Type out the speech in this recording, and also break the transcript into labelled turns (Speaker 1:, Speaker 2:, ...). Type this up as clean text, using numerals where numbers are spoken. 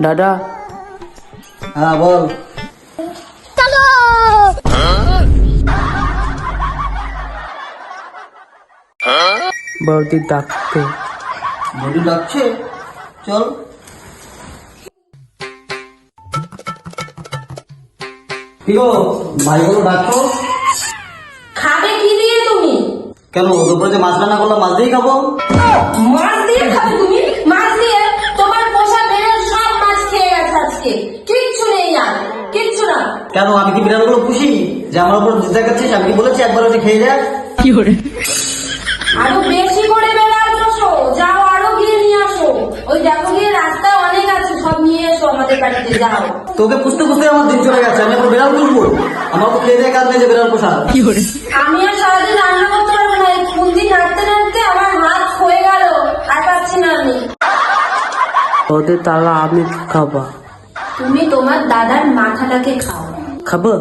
Speaker 1: দাদা।
Speaker 2: হ্যাঁ বল।
Speaker 1: বৌদি ডাকতে।
Speaker 2: বৌদি ডাকছে, চল। কি গো, ভাইগুলো ডাকছো?
Speaker 3: খাবে কি দিয়ে তুমি?
Speaker 2: কেন, দুপুরে যে মাছ রান্না করলাম মাছ দিয়েই খাবো।
Speaker 3: মাছ দিয়ে খাবে তুমি? মাছ দিয়ে তোমার পোষা বেড়াল সব মাছ খেয়ে গেছে আজকে, কিচ্ছু নেই আর, কিচ্ছু না।
Speaker 2: কেন, আমি কি বিড়ালগুলো পুষি যে আমার উপর জিদ দেখাচ্ছিস? আমি কি বলেছি একবার হচ্ছে খেয়ে যাক?
Speaker 3: আরো বেশি করে বেড়াল পোষো, যাও আরো গিয়ে নিয়ে আসো। ওই দেখো গিয়ে রাস্তা অনেক আছে, সব নিয়ে এসো আমাদের বাড়িতে, যাও।
Speaker 2: তোকে পুষতে পুষতে আমার দিন চলে গেছে, আমি এখন বিড়াল পুষবো? আমার তো খেয়ে দেয় কাজ নেই যে বিড়াল পোষা।
Speaker 3: আমি আর সারাদিন রান্না করতে পারবো না, এই খুন্তি নাড়তে নাড়তে আমার হাত হয়ে গেল, আর পাচ্ছি না আমি।
Speaker 1: বৌদি তাহলে আমি খাবো।
Speaker 3: তুমি তোমার দাদার মাথাটাকে খাও।
Speaker 1: খাবো?